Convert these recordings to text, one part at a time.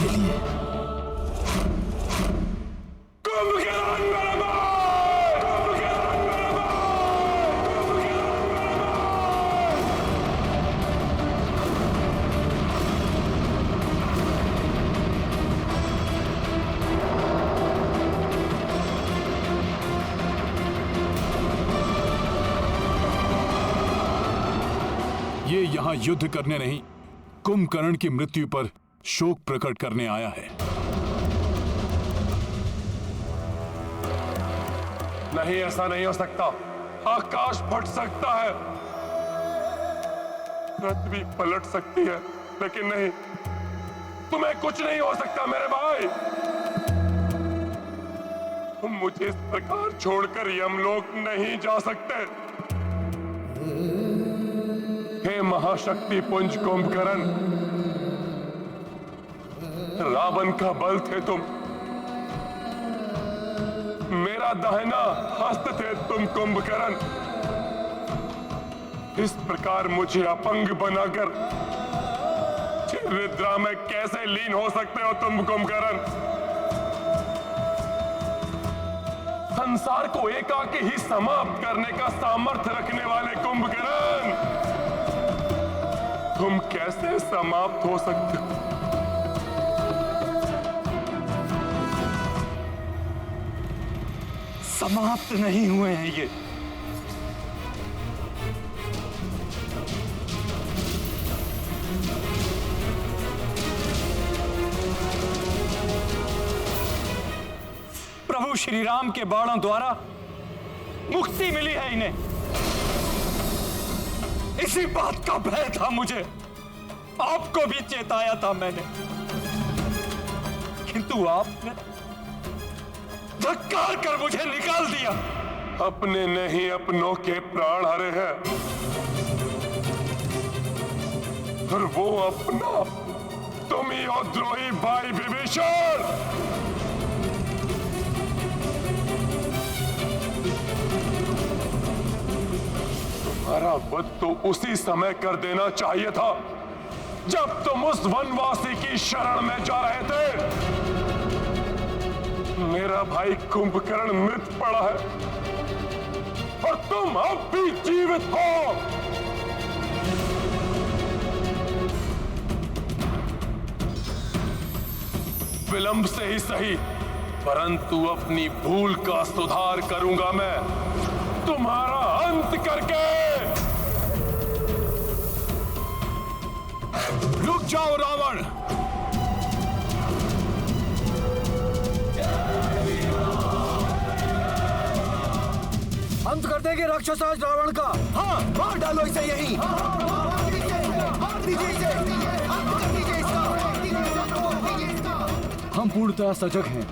के लिए। कुंभकर्ण मेरे भाई! कुंभकर्ण मेरे भाई! कुंभकर्ण मेरे ये यहां युद्ध करने नहीं, कुंभकर्ण की मृत्यु पर शोक प्रकट करने आया है। नहीं, ऐसा नहीं हो सकता। आकाश फट सकता है, पृथ्वी पलट सकती है, लेकिन नहीं, तुम्हें कुछ नहीं हो सकता मेरे भाई। तुम मुझे इस प्रकार छोड़कर यमलोक नहीं जा सकते। हे महाशक्ति पुंज कुंभकर्ण, रावण का बल थे तुम, मेरा दाहिना हस्त थे तुम कुंभकर्ण। इस प्रकार मुझे अपंग बनाकर निद्रा में कैसे लीन हो सकते हो तुम कुंभकर्ण? संसार को एकाकी ही समाप्त करने का सामर्थ्य रखने वाले कुंभकर्ण, तुम कैसे समाप्त हो सकते हो? समाप्त नहीं हुए हैं ये। प्रभु श्री राम के बाणों द्वारा मुक्ति मिली है इन्हें। इसी बात का भय था मुझे, आपको भी चेताया था मैंने, किंतु आपने धक्कार कर मुझे निकाल दिया। अपने नहीं अपनों के प्राण हरे हैं, और वो अपना तुम ही हो द्रोही भाई विभीषण। तुम्हारा वध तो उसी समय कर देना चाहिए था जब तुम उस वनवासी की शरण में जा रहे थे। मेरा भाई कुंभकर्ण मृत पड़ा है और तुम अब भी जीवित हो। विलंब से ही सही, परंतु अपनी भूल का सुधार करूंगा मैं, तुम्हारा अंत करके। रुक जाओ रावण! अंत कर देंगे राक्षसराज रावण का। हाँ, मार डालो इसे यहीं। मार दीजिए इसे। हम पूर्णतः सजग हैं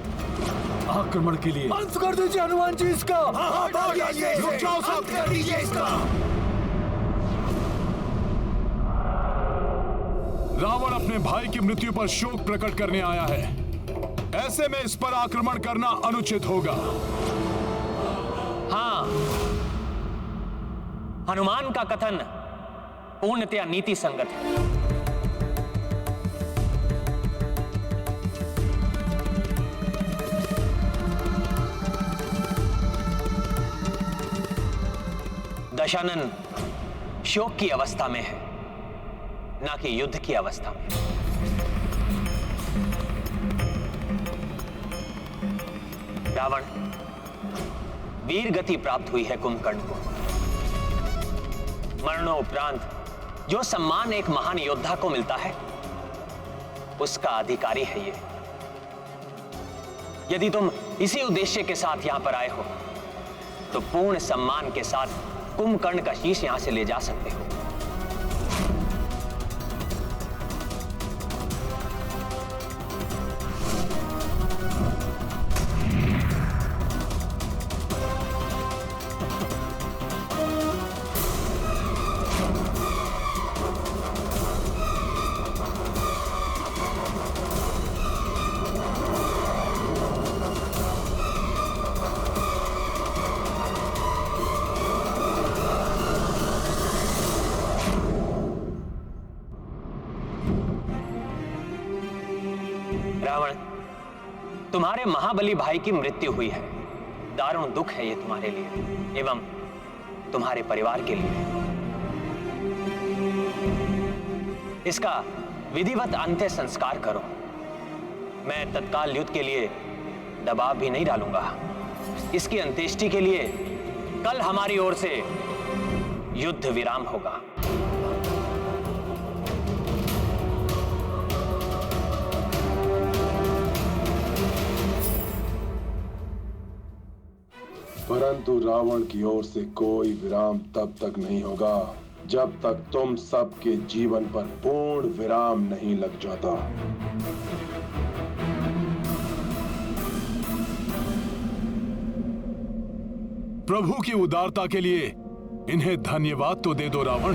आक्रमण के लिए। अंत कर दीजिए हनुमान जी इसका। रुक जाओ सब, कर दीजिए इसका। रावण अपने भाई की मृत्यु पर शोक प्रकट करने आया है, ऐसे में इस पर आक्रमण करना अनुचित होगा। हाँ, हनुमान का कथन पूर्णतया नीति संगत है। दशानन शोक की अवस्था में है, ना कि युद्ध की अवस्था में। रावण, वीर गति प्राप्त हुई है कुंभकर्ण को। मरणोपरांत जो सम्मान एक महान योद्धा को मिलता है, उसका अधिकारी है ये। यदि तुम इसी उद्देश्य के साथ यहां पर आए हो, तो पूर्ण सम्मान के साथ कुंभकर्ण का शीश यहां से ले जा सकते हो। रावण, तुम्हारे महाबली भाई की मृत्यु हुई है। दारुण दुख है ये तुम्हारे लिए एवं तुम्हारे परिवार के लिए। इसका विधिवत अंत्य संस्कार करो। मैं तत्काल युद्ध के लिए दबाव भी नहीं डालूंगा। इसकी अंत्येष्टि के लिए कल हमारी ओर से युद्ध विराम होगा। परंतु रावण की ओर से कोई विराम तब तक नहीं होगा जब तक तुम सबके जीवन पर पूर्ण विराम नहीं लग जाता। प्रभु की उदारता के लिए इन्हें धन्यवाद तो दे दो रावण।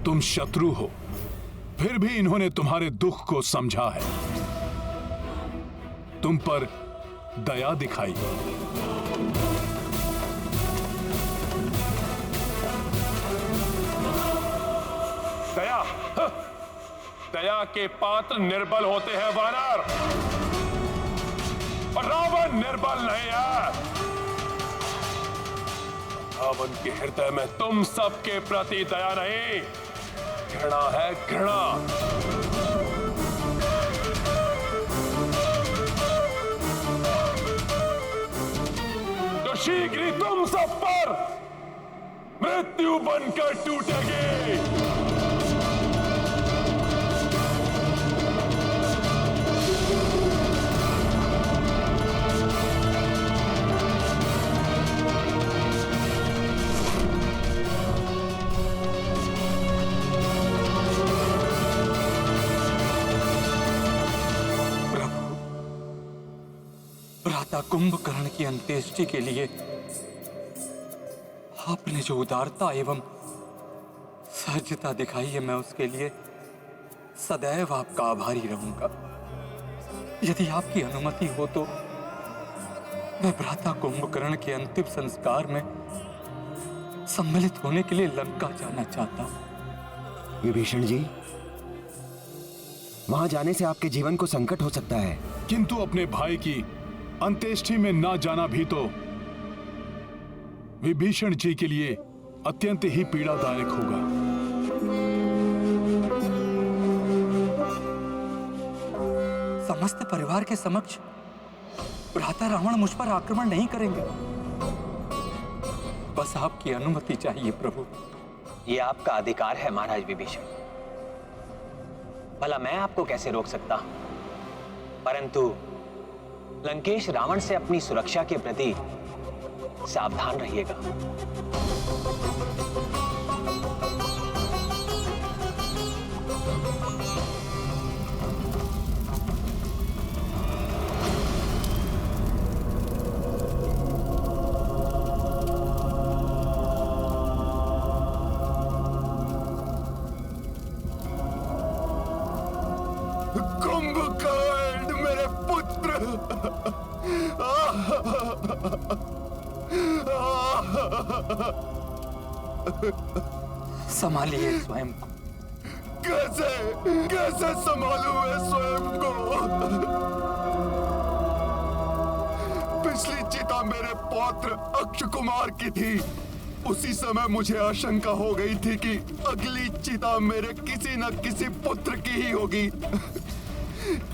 तुम शत्रु हो, फिर भी इन्होंने तुम्हारे दुख को समझा है, तुम पर दया दिखाई। दया? दया के पात्र निर्बल होते हैं वानर, और रावण निर्बल नहीं है। रावण के हृदय में तुम सबके प्रति दया नहीं, घृणा है, घृणा। तो शीघ्र ही तुम सब पर मृत्यु बनकर टूटेगी। कुंभकर्ण की अंत्येष्टि के लिए आपने जो उदारता एवं सहजता दिखाई है, मैं उसके लिए सदैव आपका आभारी रहूंगा। यदि आपकी अनुमति हो तो मैं भ्राता कुंभकर्ण के अंतिम संस्कार में सम्मिलित होने के लिए लंका जाना चाहता हूं। विभीषण जी, वहां जाने से आपके जीवन को संकट हो सकता है। किंतु अपने भाई की अंत्येष्टि में ना जाना भी तो विभीषण जी के लिए अत्यंत ही पीड़ादायक होगा। समस्त परिवार के समक्ष भ्राता रावण मुझ पर आक्रमण नहीं करेंगे। बस आपकी अनुमति चाहिए प्रभु। यह आपका अधिकार है महाराज विभीषण। भला मैं आपको कैसे रोक सकता हूं? परंतु लंकेश रावण से अपनी सुरक्षा के प्रति सावधान रहिएगा। कुंभकर्ण मेरे पुत्र, संभालिए स्वयं को। कैसे कैसे संभालूं मैं स्वयं को? पिछली चिता मेरे पौत्र अक्ष कुमार की थी। उसी समय मुझे आशंका हो गई थी कि अगली चिता मेरे किसी न किसी पुत्र की ही होगी,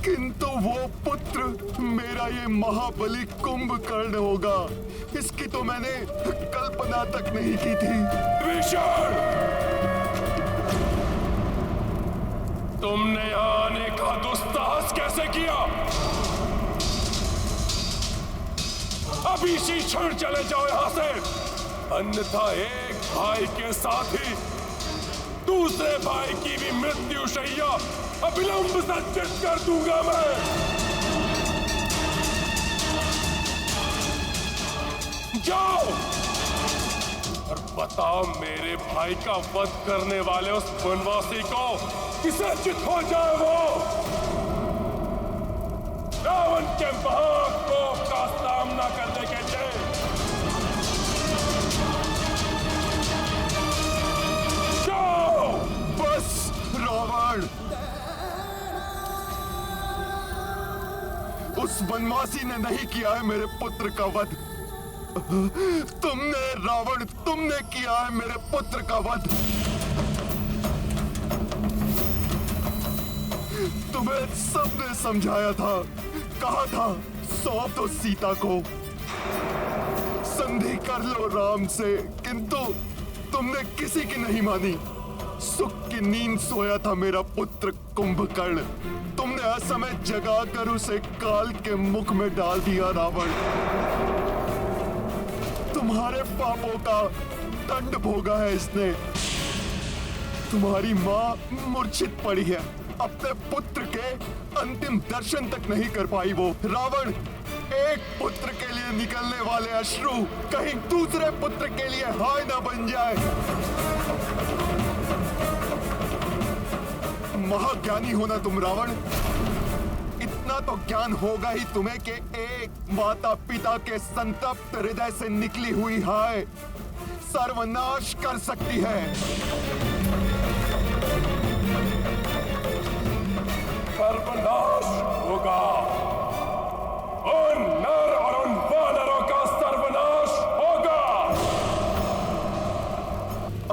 किंतु वो पुत्र मेरा ये महाबली कुंभकर्ण होगा, इसकी तो मैंने कल्पना तक नहीं की थी। विभीषण, तुमने यहाँ आने का दुस्साहस कैसे किया? अभी इसी क्षण चले जाओ यहाँ से, अन्यथा एक भाई के साथ ही दूसरे भाई की भी मृत्यु शैया अविलंब संचित कर दूंगा मैं। जाओ और बताओ मेरे भाई का वध करने वाले उस वनवासी को किसे चित हो जाए वो रावण के महाकोप का सामना करने के लिए। उस वनवासी ने नहीं किया है मेरे पुत्र का वध। तुमने रावण, तुमने किया है मेरे पुत्र का वध। तुम्हें सबने समझाया था, कहा था सौंप दो सीता को, संधि कर लो राम से, किंतु तुमने किसी की नहीं मानी। सुख की नींद सोया था मेरा पुत्र कुंभकर्ण, तुमने असमय जगाकर उसे काल के मुख में डाल दिया रावण। तुम्हारे पापों का दंड भोगा है इसने। तुम्हारी मां मूर्छित पड़ी है, अपने पुत्र के अंतिम दर्शन तक नहीं कर पाई वो। रावण, एक पुत्र के लिए निकलने वाले अश्रु कहीं दूसरे पुत्र के लिए हाय ना बन जाए। महाज्ञानी हो ना तुम रावण, इतना तो ज्ञान होगा ही तुम्हें कि एक माता पिता के संतप्त हृदय से निकली हुई हाय सर्वनाश कर सकती है। सर्वनाश होगा, उन नर और उन वानरों का सर्वनाश होगा।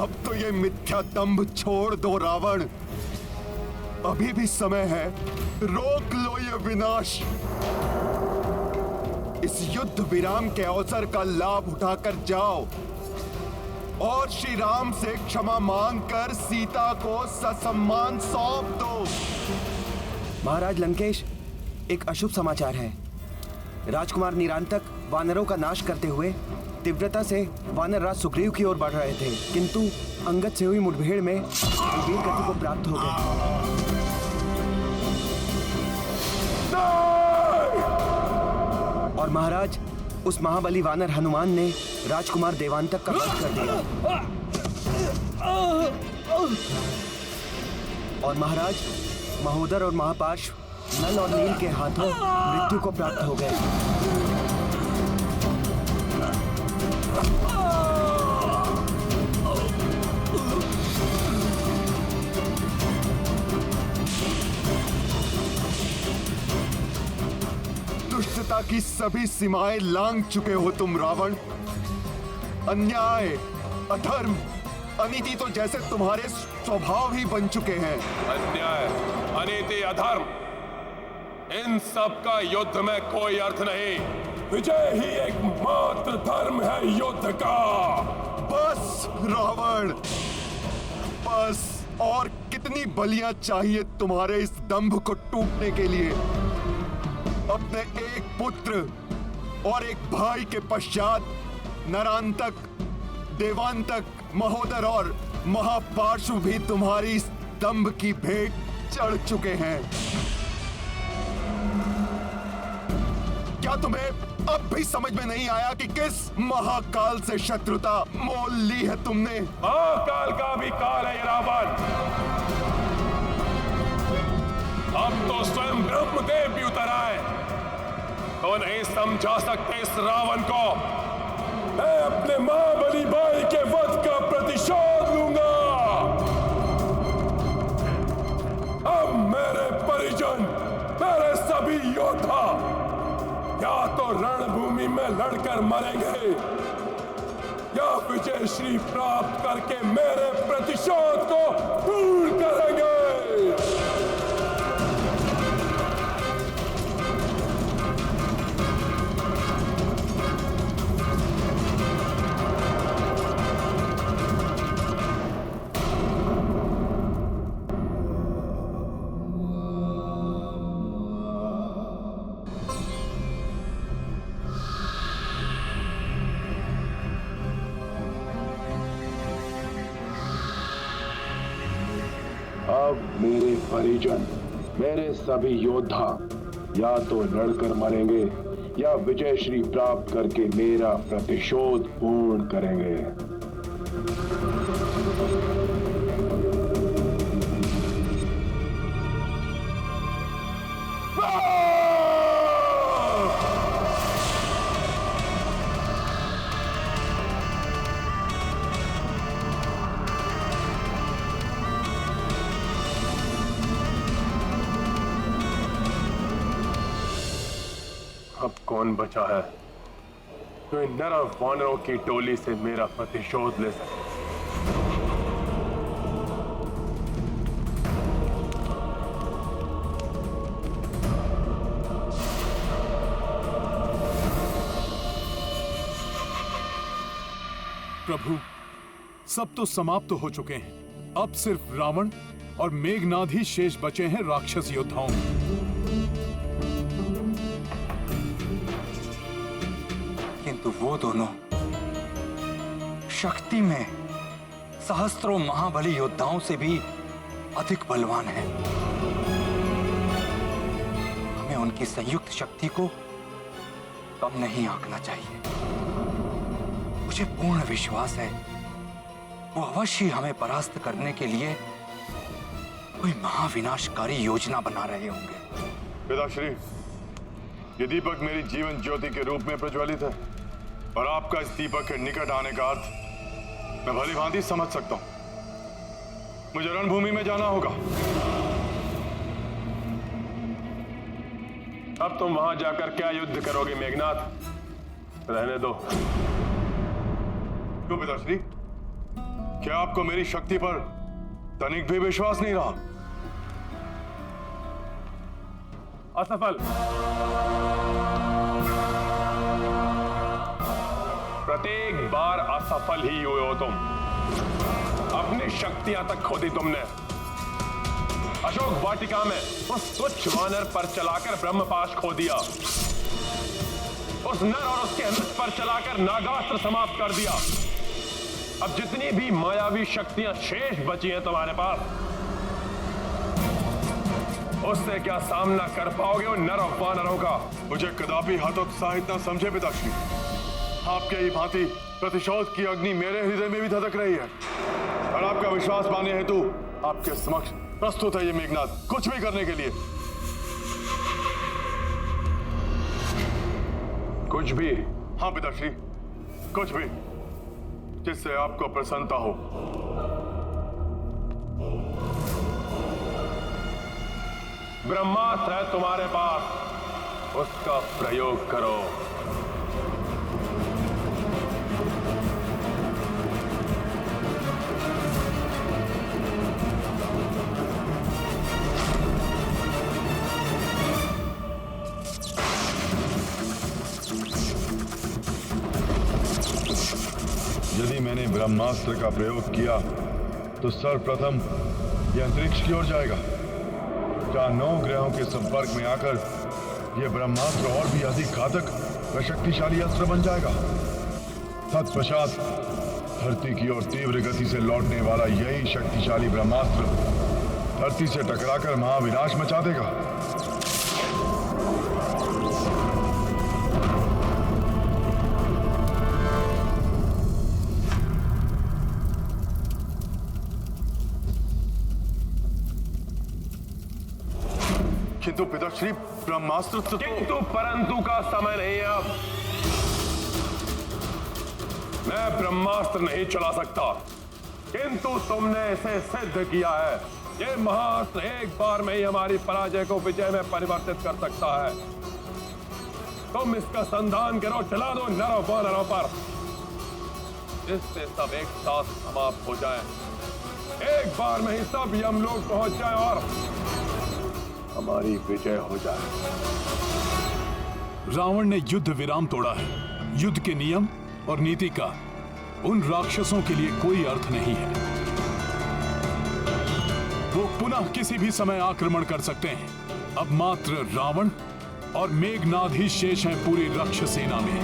अब तो ये मिथ्या दंभ छोड़ दो रावण, अभी भी समय है, रोक लो ये विनाश। इस युद्ध विराम के अवसर का लाभ उठाकर जाओ और श्री राम से क्षमा मांगकर सीता को ससम्मान सौंप दो। महाराज लंकेश, एक अशुभ समाचार है। राजकुमार निरांतक वानरों का नाश करते हुए तीव्रता से वानर राज सुग्रीव की ओर बढ़ रहे थे, किंतु अंगद से हुई मुठभेड़ में वीर गति को प्राप्त हो गए। और महाराज, उस महाबली वानर हनुमान ने राजकुमार देवांतक का वध कर दिया। और महाराज, महोदर और महापार्श्व नल और नील के हाथों मृत्यु को प्राप्त हो गए। दुष्टता की सभी सीमाएं लांघ चुके हो तुम रावण। अन्याय, अधर्म, अनीति तो जैसे तुम्हारे स्वभाव ही बन चुके हैं। अन्याय, अनीति, अधर्म, इन सब का युद्ध में कोई अर्थ नहीं। विजय ही एकमात्र धर्म है युद्ध का। बस रावण, बस। और कितनी बलियां चाहिए तुम्हारे इस दंभ को टूटने के लिए? अपने एक पुत्र और एक भाई के पश्चात नरांतक, देवांतक, महोदर और महापार्श्व भी तुम्हारी इस दंभ की भेंट चढ़ चुके हैं। क्या तुम्हें अब भी समझ में नहीं आया कि किस महाकाल से शत्रुता मोल ली है तुमने? महाकाल का भी काल है रावण। अब तो स्वयं ब्रह्मदेव भी उतर आए तो नहीं समझा सकते इस रावण को। मैं अपने महाबली भाई के वध का प्रतिशोध लूंगा। अब मेरे परिजन, मेरे सभी योद्धा या तो रणभूमि में लड़कर मरेंगे या विजय श्री प्राप्त करके मेरे प्रतिशोध को पूर्ण करेंगे। अब मेरे परिजन, मेरे सभी योद्धा या तो लड़कर मरेंगे या विजय श्री प्राप्त करके मेरा प्रतिशोध पूर्ण करेंगे। अब कौन बचा है जो इन नर वानरों की टोली से मेरा प्रतिशोध ले सके? प्रभु, सब तो समाप्त हो चुके हैं। अब सिर्फ रावण और मेघनाद ही शेष बचे हैं राक्षस योद्धाओं में। किंतु वो दोनों शक्ति में सहस्त्रों महाबली योद्धाओं से भी अधिक बलवान हैं। हमें उनकी संयुक्त शक्ति को कम नहीं आंकना चाहिए। मुझे पूर्ण विश्वास है वो अवश्य हमें परास्त करने के लिए कोई महाविनाशकारी योजना बना रहे होंगे। पिताश्री, ये दीपक मेरी जीवन ज्योति के रूप में प्रज्वलित है और आपका इस दीपक के निकट आने का अर्थ मैं भली भांति समझ सकता हूं। मुझे रणभूमि में जाना होगा। अब तुम वहां जाकर क्या युद्ध करोगे मेघनाद? रहने दो। क्यों पिताश्री, क्या आपको मेरी शक्ति पर तनिक भी विश्वास नहीं रहा? असफल। प्रत्येक बार असफल ही हुए हो तुम। अपनी शक्तियां तक खो दी तुमने। अशोक वाटिका में उस तुच्छ वानर पर चलाकर ब्रह्मपाश खो दिया। उस नर और उसके अनुज पर चलाकर नागास्त्र समाप्त कर दिया। अब जितनी भी मायावी शक्तियां शेष बची हैं तुम्हारे पास, उससे क्या सामना कर पाओगे उन नर और वानरों का? मुझे कदापि हतोत्साहित न समझे पिताश्री। आपके ही भांति प्रतिशोध की अग्नि मेरे हृदय में भी धधक रही है और आपका विश्वास पाने हेतु आपके समक्ष प्रस्तुत है ये मेघनाद कुछ भी करने के लिए। कुछ भी? हाँ पिताश्री, कुछ भी जिससे आपको प्रसन्नता हो। ब्रह्मास्त्र है तुम्हारे पास, उसका प्रयोग करो। यदि मैंने ब्रह्मास्त्र का प्रयोग किया तो सर्वप्रथम यह अंतरिक्ष की ओर जाएगा, जहां 9 ग्रहों के संपर्क में आकर यह ब्रह्मास्त्र और भी अधिक घातक व शक्तिशाली अस्त्र बन जाएगा। तत्पश्चात धरती की ओर तीव्र गति से लौटने वाला यही शक्तिशाली ब्रह्मास्त्र धरती से टकराकर महाविनाश मचा देगा। किंतु पिताश्री, ब्रह्मास्त्र तो किंतु परंतु का समय नहीं है अब। मैं ब्रह्मास्त्र नहीं चला सकता, किंतु तुमने इसे सिद्ध किया है। ये महास्त्र एक बार में ही हमारी पराजय को विजय में परिवर्तित कर सकता है। तुम इसका संधान करो, चला दो नरों वानरों पर, जिससे सब एक साथ समाप्त हो जाए। एक बार में ही सब यमलोक पहुंच जाए और हमारी विजय हो जाए। रावण ने युद्ध विराम तोड़ा है। युद्ध के नियम और नीति का उन राक्षसों के लिए कोई अर्थ नहीं है। वो पुनः किसी भी समय आक्रमण कर सकते हैं। अब मात्र रावण और मेघनाद ही शेष हैं पूरी राक्षस सेना में।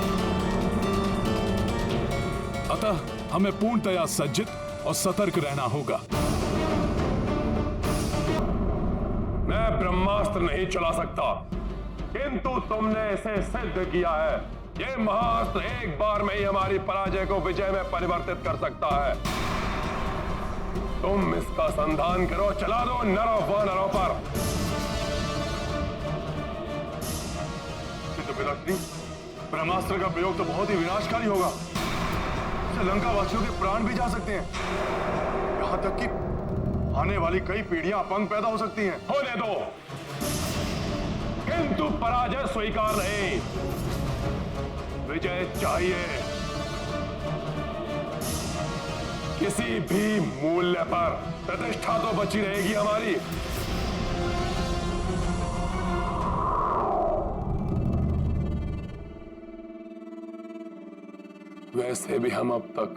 अतः हमें पूर्णतया सज्जित और सतर्क रहना होगा। मैं ब्रह्मास्त्र नहीं चला सकता, किंतु तुमने इसे सिद्ध किया है। ये महास्त्र एक बार में ही हमारी पराजय को विजय में परिवर्तित कर सकता है। तुम इसका संधान करो, चला दो नरों वानरों पर। किंतु पिताश्री, ब्रह्मास्त्र का प्रयोग तो बहुत ही विनाशकारी होगा। इससे लंका वासियों के प्राण भी जा सकते हैं। यहां तक कि आने वाली कई पीढ़ियां अपंग पैदा हो सकती हैं। होने दो, किंतु पराजय स्वीकार नहीं, विजय चाहिए किसी भी मूल्य पर। प्रतिष्ठा तो बची रहेगी हमारी। वैसे भी हम अब तक